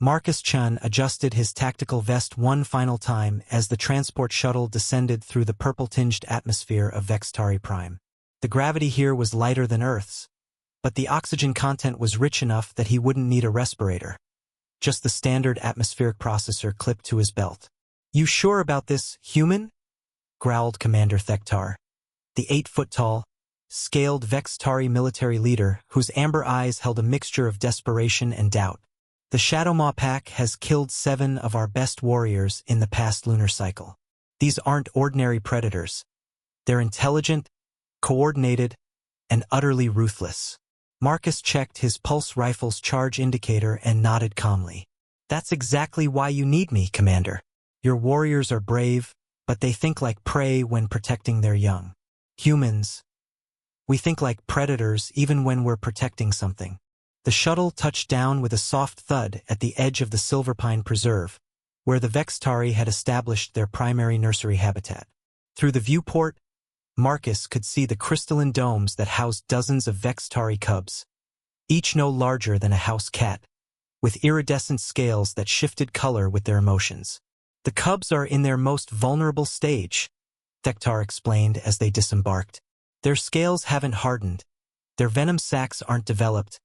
Marcus Chen adjusted his tactical vest one final time as the transport shuttle descended through the purple-tinged atmosphere of Vex'tari Prime. The gravity here was lighter than Earth's, but the oxygen content was rich enough that he wouldn't need a respirator. Just the standard atmospheric processor clipped to his belt. "You sure about this, human?" growled Commander Vex'tari, the 8-foot-tall, scaled Vex'tari military leader whose amber eyes held a mixture of desperation and doubt. "The Shadowmaw pack has killed 7 of our best warriors in the past lunar cycle. These aren't ordinary predators. They're intelligent, coordinated, and utterly ruthless." Marcus checked his pulse rifle's charge indicator and nodded calmly. "That's exactly why you need me, Commander. Your warriors are brave, but they think like prey when protecting their young. Humans, we think like predators even when we're protecting something." The shuttle touched down with a soft thud at the edge of the Silverpine Preserve, where the Vex'tari had established their primary nursery habitat. Through the viewport, Marcus could see the crystalline domes that housed dozens of Vex'tari cubs, each no larger than a house cat, with iridescent scales that shifted color with their emotions. "The cubs are in their most vulnerable stage," Vex'tari explained as they disembarked. "Their scales haven't hardened, their venom sacs aren't developed,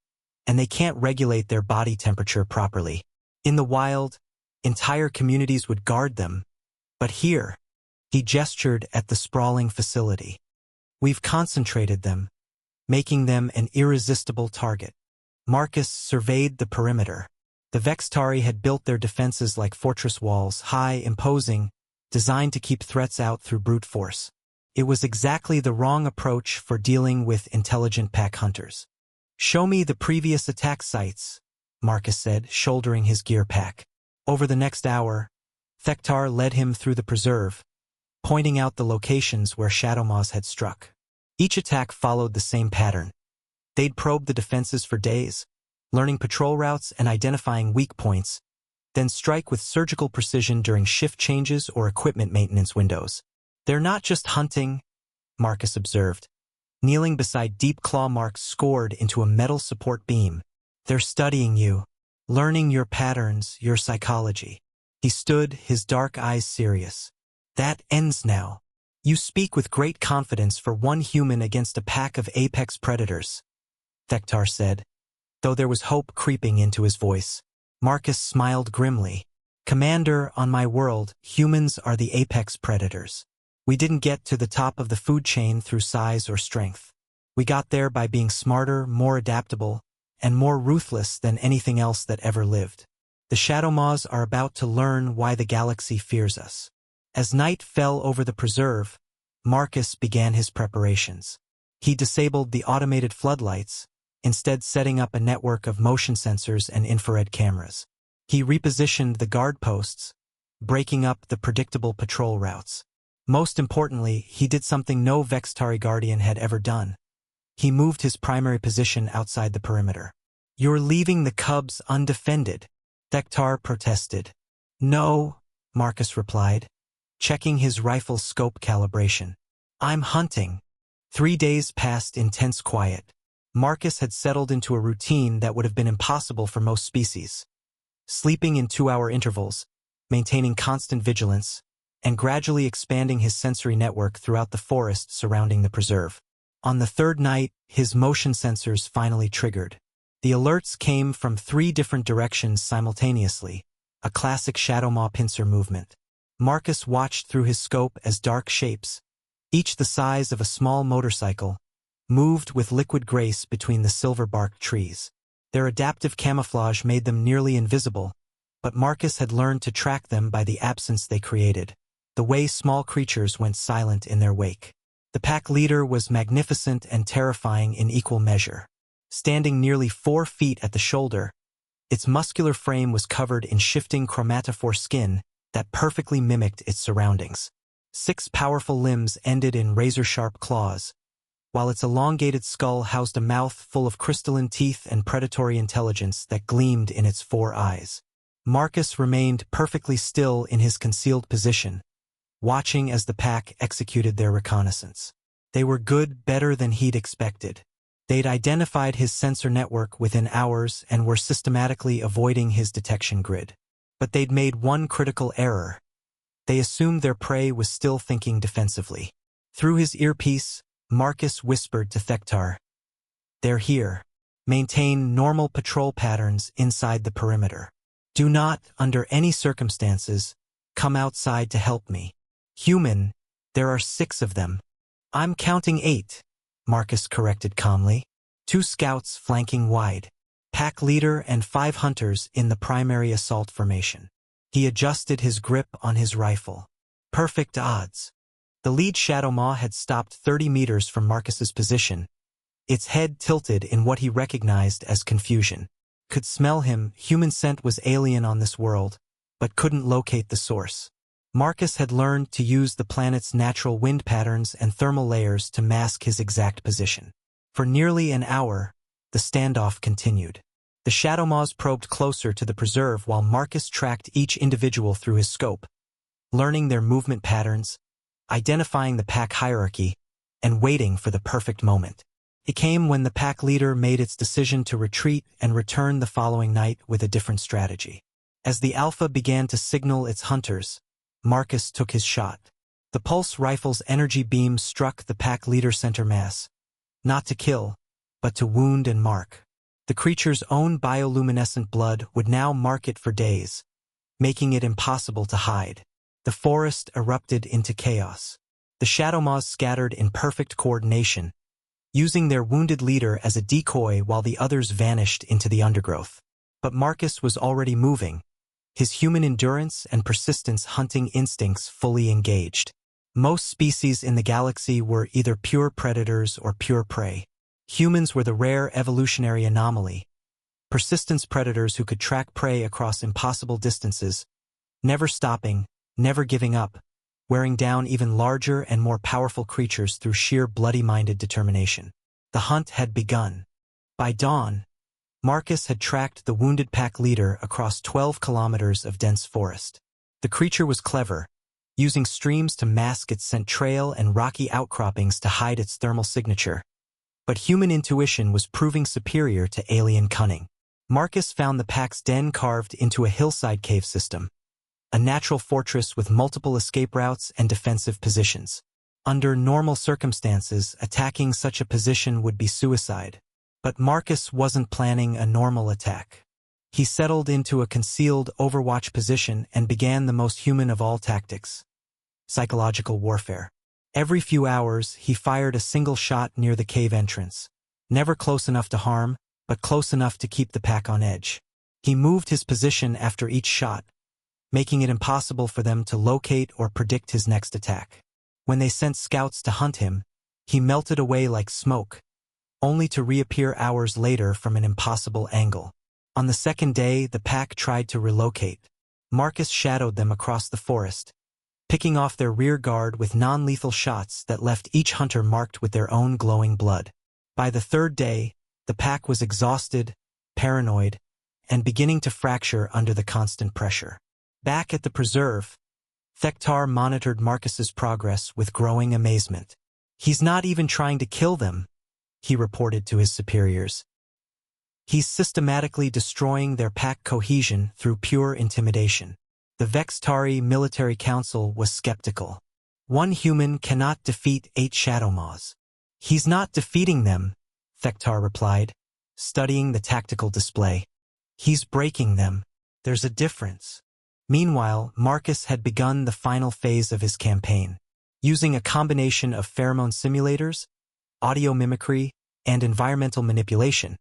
and they can't regulate their body temperature properly. In the wild, entire communities would guard them, but here," he gestured at the sprawling facility, "we've concentrated them, making them an irresistible target." Marcus surveyed the perimeter. The Vex'tari had built their defenses like fortress walls, high, imposing, designed to keep threats out through brute force. It was exactly the wrong approach for dealing with intelligent pack hunters. "Show me the previous attack sites," Marcus said, shouldering his gear pack. Over the next hour, Vex'tari led him through the preserve, pointing out the locations where Shadowmaws had struck. Each attack followed the same pattern. They'd probe the defenses for days, learning patrol routes and identifying weak points, then strike with surgical precision during shift changes or equipment maintenance windows. "They're not just hunting," Marcus observed, kneeling beside deep claw marks scored into a metal support beam. "They're studying you, learning your patterns, your psychology." He stood, his dark eyes serious. "That ends now. You speak with great confidence for one human against a pack of apex predators," Vex'tari said, though there was hope creeping into his voice. Marcus smiled grimly. "Commander, on my world, humans are the apex predators. We didn't get to the top of the food chain through size or strength. We got there by being smarter, more adaptable, and more ruthless than anything else that ever lived. The Shadowmaws are about to learn why the galaxy fears us." As night fell over the preserve, Marcus began his preparations. He disabled the automated floodlights, instead setting up a network of motion sensors and infrared cameras. He repositioned the guard posts, breaking up the predictable patrol routes. Most importantly, he did something no Vex'tari Guardian had ever done. He moved his primary position outside the perimeter. "You're leaving the cubs undefended," Vex'tari protested. "No," Marcus replied, checking his rifle's scope calibration. "I'm hunting." 3 days passed in tense quiet. Marcus had settled into a routine that would have been impossible for most species. Sleeping in 2-hour intervals, maintaining constant vigilance, and gradually expanding his sensory network throughout the forest surrounding the preserve. On the 3rd night, his motion sensors finally triggered. The alerts came from 3 different directions simultaneously, a classic Shadowmaw pincer movement. Marcus watched through his scope as dark shapes, each the size of a small motorcycle, moved with liquid grace between the silver-barked trees. Their adaptive camouflage made them nearly invisible, but Marcus had learned to track them by the absence they created, the way small creatures went silent in their wake. The pack leader was magnificent and terrifying in equal measure. Standing nearly 4 feet at the shoulder, its muscular frame was covered in shifting chromatophore skin that perfectly mimicked its surroundings. 6 powerful limbs ended in razor-sharp claws, while its elongated skull housed a mouth full of crystalline teeth and predatory intelligence that gleamed in its 4 eyes. Marcus remained perfectly still in his concealed position, watching as the pack executed their reconnaissance. They were better than he'd expected. They'd identified his sensor network within hours and were systematically avoiding his detection grid. But they'd made one critical error. They assumed their prey was still thinking defensively. Through his earpiece, Marcus whispered to Vex'tari, "They're here. Maintain normal patrol patterns inside the perimeter. Do not, under any circumstances, come outside to help me. Human, there are 6 of them." "I'm counting 8, Marcus corrected calmly. 2 scouts flanking wide. Pack leader and 5 hunters in the primary assault formation. He adjusted his grip on his rifle. Perfect odds. The lead Shadowmaw had stopped 30 meters from Marcus's position, its head tilted in what he recognized as confusion. Could smell him, human scent was alien on this world, but couldn't locate the source. Marcus had learned to use the planet's natural wind patterns and thermal layers to mask his exact position. For nearly an hour, the standoff continued. The Shadowmaws probed closer to the preserve while Marcus tracked each individual through his scope, learning their movement patterns, identifying the pack hierarchy, and waiting for the perfect moment. It came when the pack leader made its decision to retreat and return the following night with a different strategy. As the Alpha began to signal its hunters, Marcus took his shot. The pulse rifle's energy beam struck the pack leader center mass, not to kill, but to wound and mark. The creature's own bioluminescent blood would now mark it for days, making it impossible to hide. The forest erupted into chaos. The Shadowmaws scattered in perfect coordination, using their wounded leader as a decoy while the others vanished into the undergrowth. But Marcus was already moving, his human endurance and persistence hunting instincts fully engaged. Most species in the galaxy were either pure predators or pure prey. Humans were the rare evolutionary anomaly, persistence predators who could track prey across impossible distances, never stopping, never giving up, wearing down even larger and more powerful creatures through sheer bloody-minded determination. The hunt had begun. By dawn, Marcus had tracked the wounded pack leader across 12 kilometers of dense forest. The creature was clever, using streams to mask its scent trail and rocky outcroppings to hide its thermal signature. But human intuition was proving superior to alien cunning. Marcus found the pack's den carved into a hillside cave system, a natural fortress with multiple escape routes and defensive positions. Under normal circumstances, attacking such a position would be suicide. But Marcus wasn't planning a normal attack. He settled into a concealed overwatch position and began the most human of all tactics: psychological warfare. Every few hours, he fired a single shot near the cave entrance, never close enough to harm, but close enough to keep the pack on edge. He moved his position after each shot, making it impossible for them to locate or predict his next attack. When they sent scouts to hunt him, he melted away like smoke, only to reappear hours later from an impossible angle. On the second day, the pack tried to relocate. Marcus shadowed them across the forest, picking off their rear guard with non-lethal shots that left each hunter marked with their own glowing blood. By the third day, the pack was exhausted, paranoid, and beginning to fracture under the constant pressure. Back at the preserve, Vex'tari monitored Marcus's progress with growing amazement. "He's not even trying to kill them," he reported to his superiors. "He's systematically destroying their pack cohesion through pure intimidation." The Vex'tari Military Council was skeptical. "One human cannot defeat 8 Shadowmaws." "He's not defeating them," Vex'tari replied, studying the tactical display. "He's breaking them. There's a difference." Meanwhile, Marcus had begun the final phase of his campaign. Using a combination of pheromone simulators, audio mimicry, and environmental manipulation,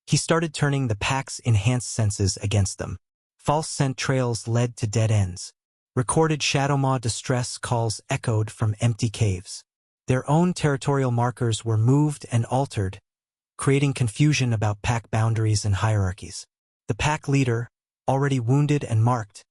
he started turning the pack's enhanced senses against them. False scent trails led to dead ends. Recorded Shadowmaw distress calls echoed from empty caves. Their own territorial markers were moved and altered, creating confusion about pack boundaries and hierarchies. The pack leader, already wounded and marked,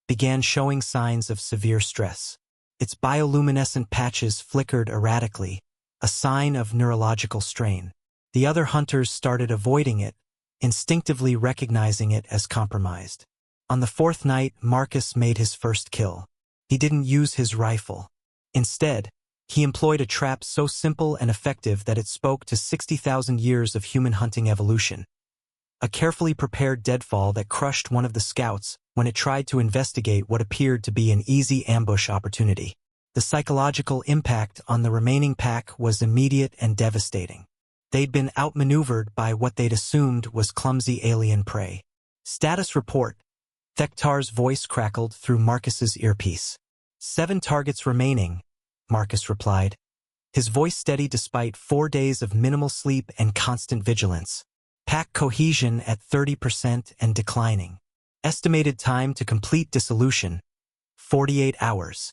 began showing signs of severe stress. Its bioluminescent patches flickered erratically, a sign of neurological strain. The other hunters started avoiding it, instinctively recognizing it as compromised. On the 4th night, Marcus made his first kill. He didn't use his rifle. Instead, He employed a trap so simple and effective that it spoke to 60,000 years of human hunting evolution. A carefully prepared deadfall that crushed one of the scouts when it tried to investigate what appeared to be an easy ambush opportunity. The psychological impact on the remaining pack was immediate and devastating. They'd been outmaneuvered by what they'd assumed was clumsy alien prey. Status report. Vex'tari's voice crackled through Marcus's earpiece. 7 targets remaining, Marcus replied. His voice steady despite 4 days of minimal sleep and constant vigilance. Pack cohesion at 30% and declining. Estimated time to complete dissolution, 48 hours.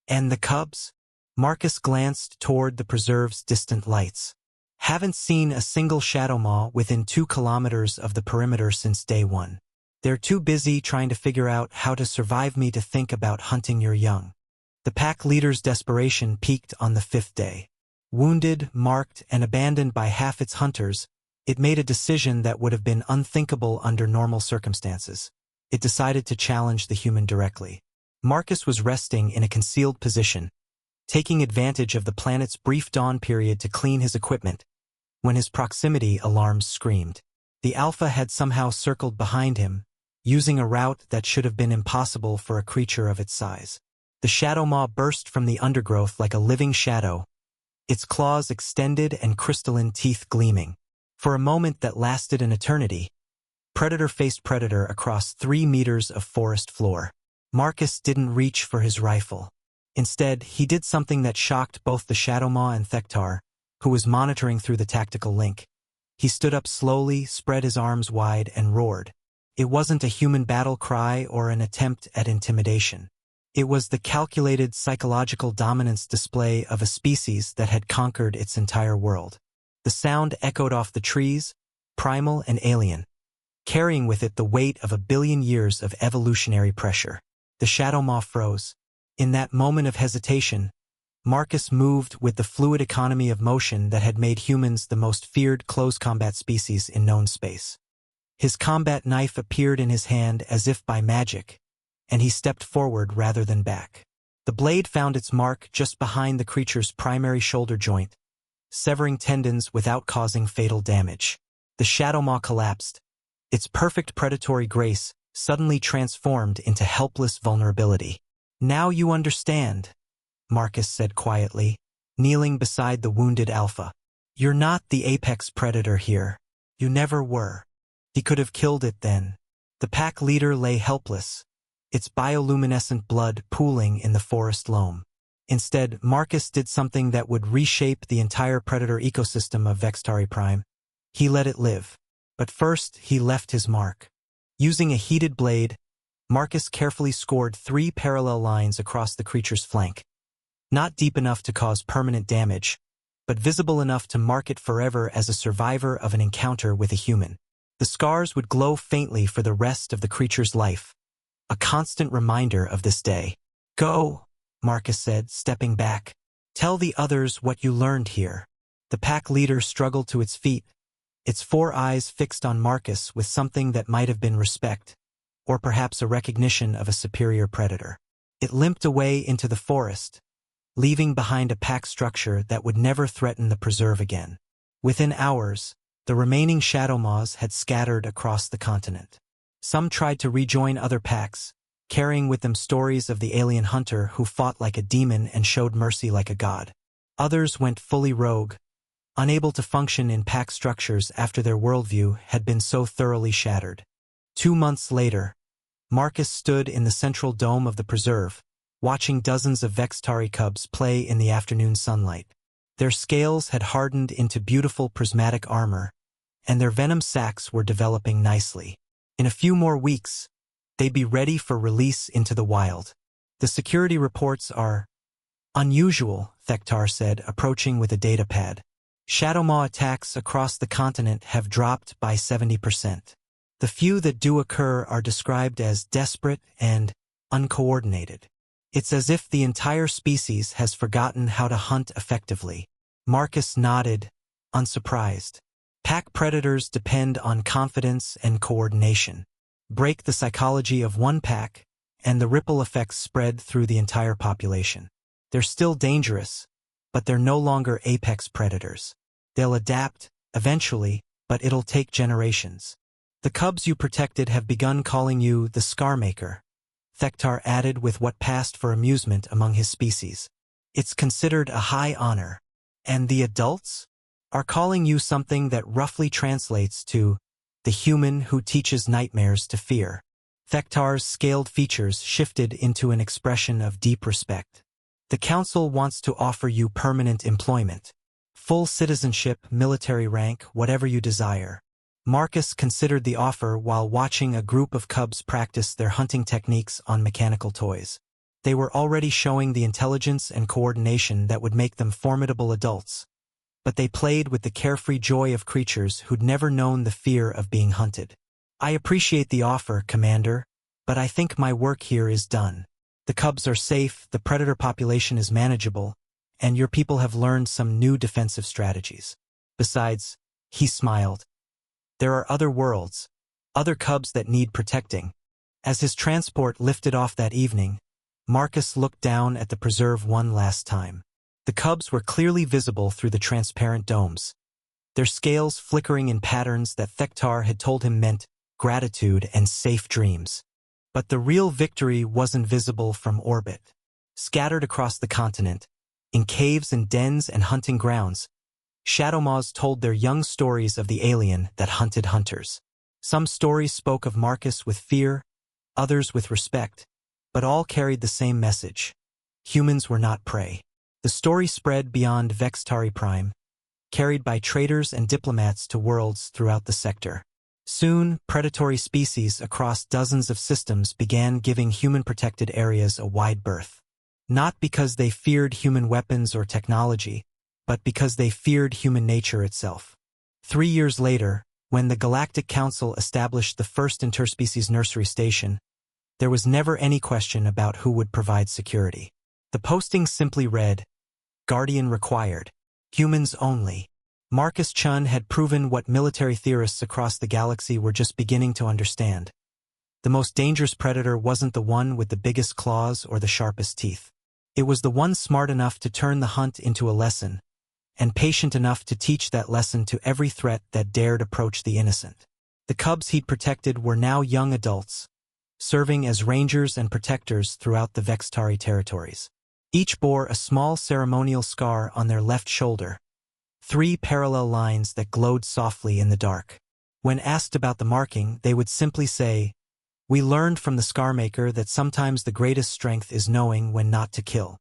And the cubs? Marcus glanced toward the preserve's distant lights. Haven't seen a single Shadowmaw within 2 kilometers of the perimeter since day 1. They're too busy trying to figure out how to survive me to think about hunting your young. The pack leader's desperation peaked on the 5th day. Wounded, marked, and abandoned by half its hunters, it made a decision that would have been unthinkable under normal circumstances. It decided to challenge the human directly. Marcus was resting in a concealed position, taking advantage of the planet's brief dawn period to clean his equipment, when his proximity alarms screamed. The Alpha had somehow circled behind him, using a route that should have been impossible for a creature of its size. The Shadowmaw burst from the undergrowth like a living shadow, its claws extended and crystalline teeth gleaming. For a moment that lasted an eternity, predator faced predator across 3 meters of forest floor. Marcus didn't reach for his rifle. Instead, he did something that shocked both the Shadowmaw and Vex'tari, who was monitoring through the tactical link. He stood up slowly, spread his arms wide, and roared. It wasn't a human battle cry or an attempt at intimidation. It was the calculated psychological dominance display of a species that had conquered its entire world. The sound echoed off the trees, primal and alien, carrying with it the weight of 1 billion years of evolutionary pressure. The Shadowmaw froze. In that moment of hesitation, Marcus moved with the fluid economy of motion that had made humans the most feared close combat species in known space. His combat knife appeared in his hand as if by magic, and he stepped forward rather than back. The blade found its mark just behind the creature's primary shoulder joint, severing tendons without causing fatal damage. The Shadowmaw collapsed, its perfect predatory grace suddenly transformed into helpless vulnerability. Now you understand, Marcus said quietly, kneeling beside the wounded Alpha. You're not the apex predator here. You never were. He could have killed it then. The pack leader lay helpless, its bioluminescent blood pooling in the forest loam. Instead, Marcus did something that would reshape the entire predator ecosystem of Vex'tari Prime. He let it live. But first, he left his mark. Using a heated blade, Marcus carefully scored 3 parallel lines across the creature's flank. Not deep enough to cause permanent damage, but visible enough to mark it forever as a survivor of an encounter with a human. The scars would glow faintly for the rest of the creature's life, a constant reminder of this day. Go, Marcus said, stepping back. Tell the others what you learned here. The pack leader struggled to its feet, its 4 eyes fixed on Marcus with something that might have been respect, or perhaps a recognition of a superior predator. It limped away into the forest, leaving behind a pack structure that would never threaten the preserve again. Within hours, the remaining Shadowmaws had scattered across the continent. Some tried to rejoin other packs, carrying with them stories of the alien hunter who fought like a demon and showed mercy like a god. Others went fully rogue, unable to function in pack structures after their worldview had been so thoroughly shattered. 2 months later, Marcus stood in the central dome of the preserve, watching dozens of Vex'tari cubs play in the afternoon sunlight. Their scales had hardened into beautiful prismatic armor, and their venom sacs were developing nicely. In a few more weeks, they'd be ready for release into the wild. The security reports are unusual, Vex'tari said, approaching with a data pad. Shadowmaw attacks across the continent have dropped by 70%. The few that do occur are described as desperate and uncoordinated. It's as if the entire species has forgotten how to hunt effectively. Marcus nodded, unsurprised. Pack predators depend on confidence and coordination. Break the psychology of one pack, and the ripple effects spread through the entire population. They're still dangerous, but they're no longer apex predators. They'll adapt, eventually, but it'll take generations. The cubs you protected have begun calling you the Scarmaker, Vex'tari added with what passed for amusement among his species. It's considered a high honor. And the adults are calling you something that roughly translates to the human who teaches nightmares to fear. Vex'tari's scaled features shifted into an expression of deep respect. The council wants to offer you permanent employment. Full citizenship, military rank, whatever you desire. Marcus considered the offer while watching a group of cubs practice their hunting techniques on mechanical toys. They were already showing the intelligence and coordination that would make them formidable adults. But they played with the carefree joy of creatures who'd never known the fear of being hunted. I appreciate the offer, Commander, but I think my work here is done. The cubs are safe, the predator population is manageable, and your people have learned some new defensive strategies. Besides, he smiled. There are other worlds, other cubs that need protecting. As his transport lifted off that evening, Marcus looked down at the preserve one last time. The cubs were clearly visible through the transparent domes, their scales flickering in patterns that Vex'tari had told him meant gratitude and safe dreams. But the real victory wasn't visible from orbit. Scattered across the continent, in caves and dens and hunting grounds, Shadowmaws told their young stories of the alien that hunted hunters. Some stories spoke of Marcus with fear, others with respect, but all carried the same message. Humans were not prey. The story spread beyond Vex'tari Prime, carried by traders and diplomats to worlds throughout the sector. Soon, predatory species across dozens of systems began giving human-protected areas a wide berth. Not because they feared human weapons or technology, but because they feared human nature itself. 3 years later, when the Galactic Council established the first interspecies nursery station, there was never any question about who would provide security. The posting simply read, Guardian required. Humans only. Marcus Chen had proven what military theorists across the galaxy were just beginning to understand. The most dangerous predator wasn't the one with the biggest claws or the sharpest teeth. It was the one smart enough to turn the hunt into a lesson, and patient enough to teach that lesson to every threat that dared approach the innocent. The cubs he'd protected were now young adults, serving as rangers and protectors throughout the Vex'tari territories. Each bore a small ceremonial scar on their left shoulder, 3 parallel lines that glowed softly in the dark. When asked about the marking, they would simply say, "We learned from the Scarmaker that sometimes the greatest strength is knowing when not to kill."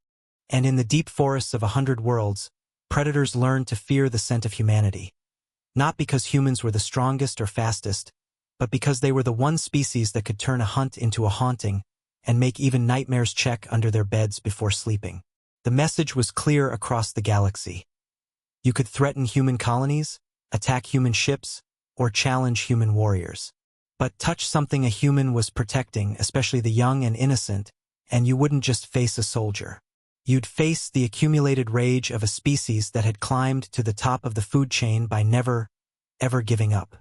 And in the deep forests of 100 worlds, predators learned to fear the scent of humanity. Not because humans were the strongest or fastest, but because they were the one species that could turn a hunt into a haunting and make even nightmares check under their beds before sleeping. The message was clear across the galaxy. You could threaten human colonies, attack human ships, or challenge human warriors. But touch something a human was protecting, especially the young and innocent, and you wouldn't just face a soldier. You'd face the accumulated rage of a species that had climbed to the top of the food chain by never, ever giving up.